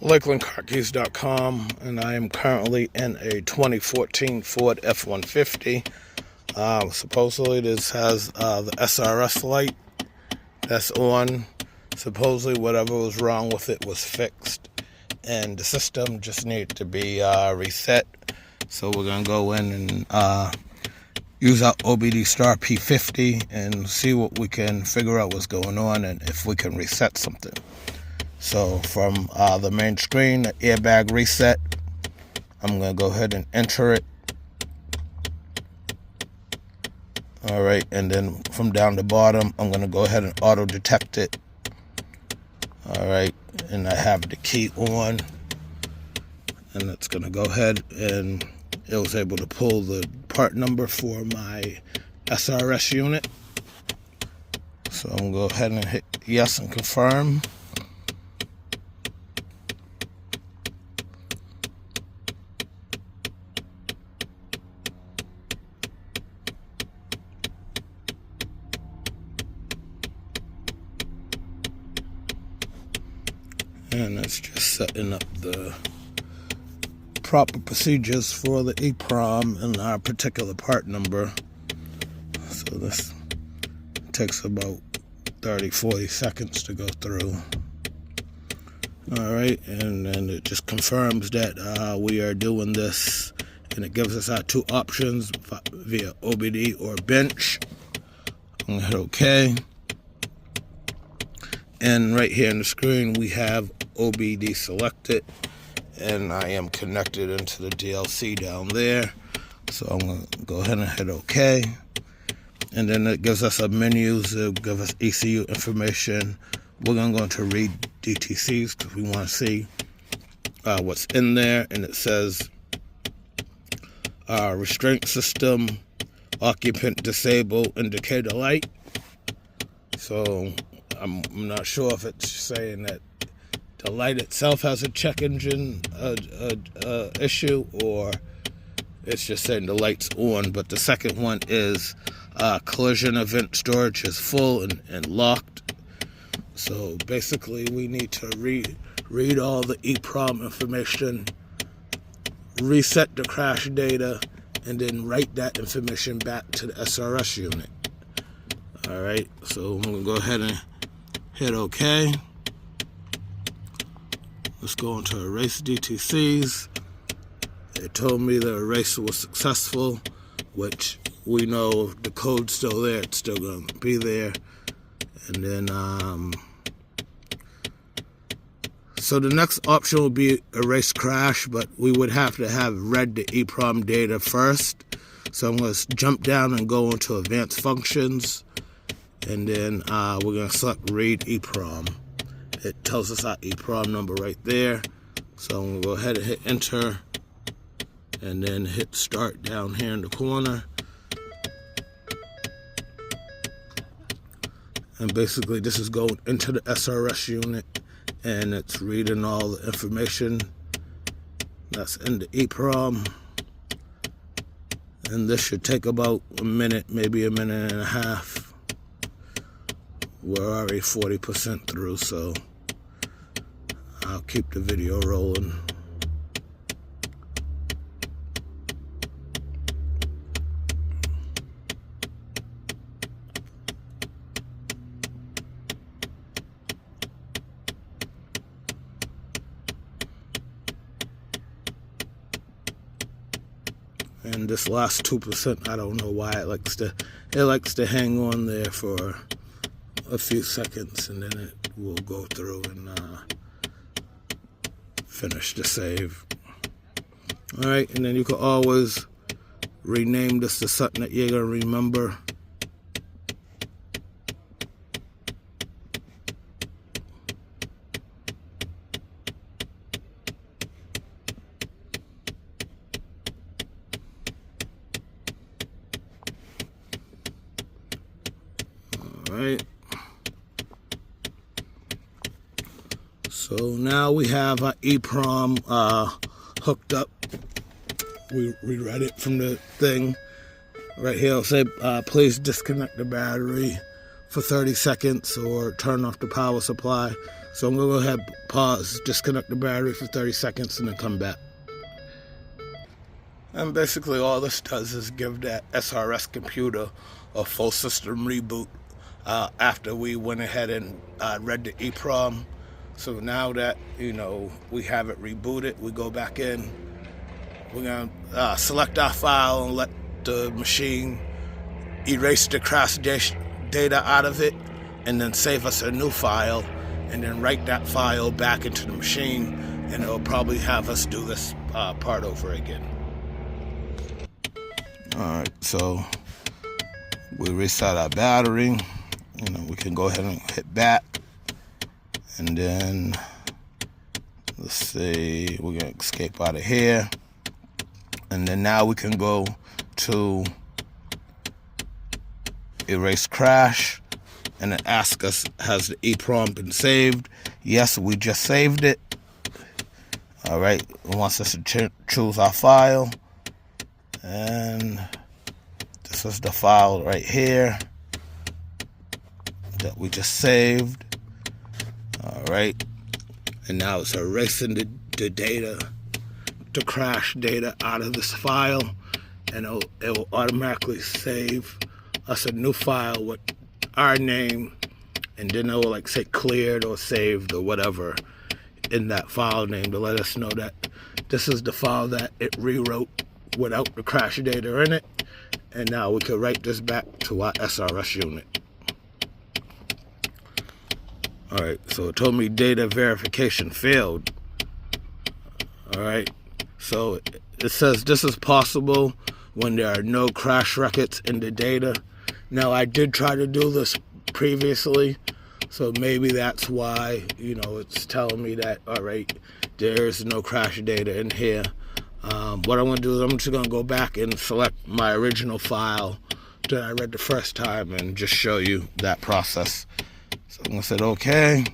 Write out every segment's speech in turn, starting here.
LakelandCarKeys.com, and I am currently in a 2014 Ford F150. Supposedly this has the SRS light that's on. Supposedly whatever was wrong with it was fixed, and the system just needed to be reset. So we're going to go in and use our OBDSTAR P50 and see what we can figure out what's going on and if we can reset something. So from the main screen, the airbag reset, I'm going to go ahead and enter it. All right, and then from down the bottom, I'm going to go ahead and auto detect it. All right, and I have the key on, and it's going to go ahead, and it was able to pull the part number for my SRS unit. So I'm going to go ahead and hit yes and confirm. And it's just setting up the proper procedures for the EEPROM and our particular part number. So this takes about 30-40 seconds to go through. All right, and then it just confirms that we are doing this, and it gives us our two options via OBD or bench. I'm gonna hit OK. And right here on the screen we have OBD selected, and I am connected into the DLC down there. So I'm going to go ahead and hit OK. And then it gives us a menu to give us ECU information. We're going to go into read DTCs because we want to see what's in there. And it says restraint system, occupant disable indicator light. So I'm not sure if it's saying that the light itself has a check engine issue, or it's just saying the light's on. But the second one is collision event storage is full and locked. So basically we need to read all the EEPROM information, reset the crash data, and then write that information back to the SRS unit. All right, so I'm going to go ahead and hit OK. Let's go into erase DTCs. It told me the eraser was successful, which we know if the code's still there, it's still going to be there. And then, so the next option will be erase crash, but we would have to have read the EEPROM data first. So I'm going to jump down and go into advanced functions. And then we're going to select read EEPROM. It tells us our EEPROM number right there. So I'm going to go ahead and hit enter, and then hit start down here in the corner. And basically this is going into the SRS unit, and it's reading all the information that's in the EEPROM. And this should take about a minute, maybe a minute and a half. We're already 40% through, so I'll keep the video rolling. And this last 2%, I don't know why it likes to hang on there for a few seconds, and then it will go through and finish the save. All right, and then you can always rename this to something that you're gonna remember. All right. So now we have our EEPROM hooked up. We read it from the thing. Right here it'll say, please disconnect the battery for 30 seconds or turn off the power supply. So I'm gonna go ahead, pause, disconnect the battery for 30 seconds and then come back. And basically all this does is give that SRS computer a full system reboot after we went ahead and read the EEPROM. So now that, you know, we have it rebooted, we go back in, we're gonna select our file and let the machine erase the crash data out of it, and then save us a new file, and then write that file back into the machine, and it'll probably have us do this part over again. Alright, so we reset our battery. You know, we can go ahead and hit back, and then let's see, we're gonna escape out of here, and then now we can go to erase crash, and it asks us, has the EEPROM been saved? Yes, we just saved it. All right, it wants us to choose our file, and this is the file right here that we just saved. All right, and now it's erasing the data, the crash data out of this file, and it will automatically save us a new file with our name, and then it will like say cleared or saved or whatever in that file name to let us know that this is the file that it rewrote without the crash data in it, and now we can write this back to our SRS unit. Alright, so it told me data verification failed. Alright, so it says this is possible when there are no crash records in the data. Now, I did try to do this previously, so maybe that's why, you know, it's telling me that, all right, there's no crash data in here. What I'm going to do is I'm just going to go back and select my original file that I read the first time and just show you that process. So I'm going to say okay.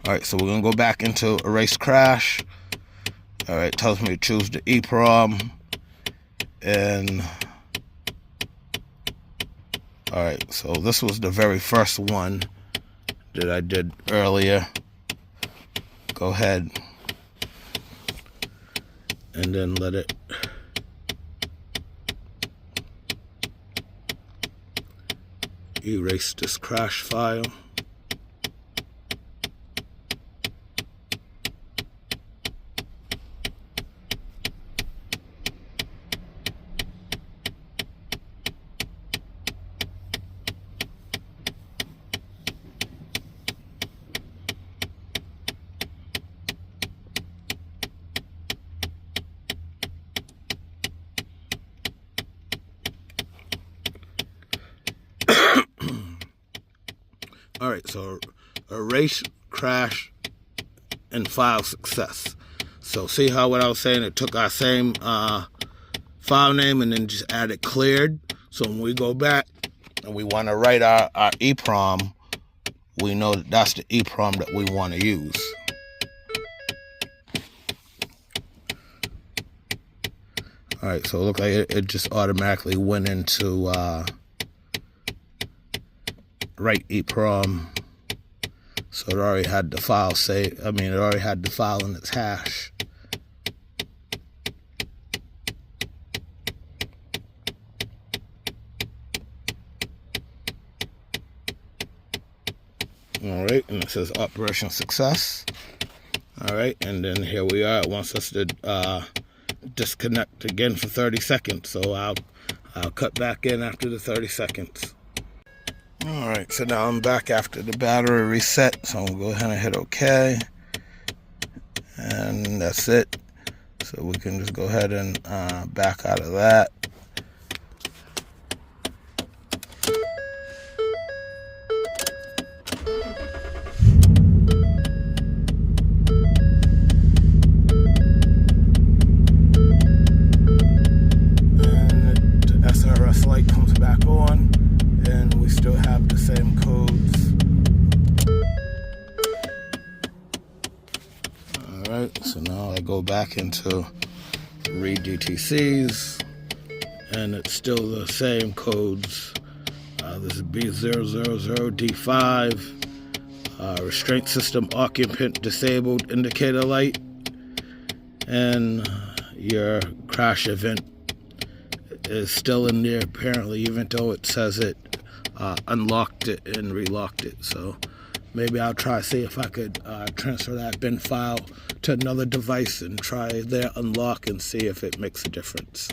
All right, so we're going to go back into erase crash. All right, tells me to choose the EEPROM, and all right, so this was the very first one that I did earlier. Go ahead and then let it erase this crash file. All right, so erase, crash, and file success. So see how what I was saying, it took our same file name and then just added cleared. So when we go back and we want to write our EEPROM, we know that that's the EEPROM that we want to use. All right, so it looked like it just automatically went into write EEPROM, so it already had the file saved. I mean, it already had the file in its hash. All right, and it says operation success. All right, and then here we are. It wants us to disconnect again for 30 seconds. So I'll cut back in after the 30 seconds. All right, so now I'm back after the battery reset, so I'll go ahead and hit OK, and that's it. So we can just go ahead and back out of that. And the SRS light comes back on, and we still have the same codes. Alright, so now I go back into read DTCs, and it's still the same codes. This is B000D5, restraint system occupant disabled indicator light, and your crash event is still in there apparently, even though it says it unlocked it and relocked it. So maybe I'll try to see if I could transfer that bin file to another device and try their unlock and see if it makes a difference.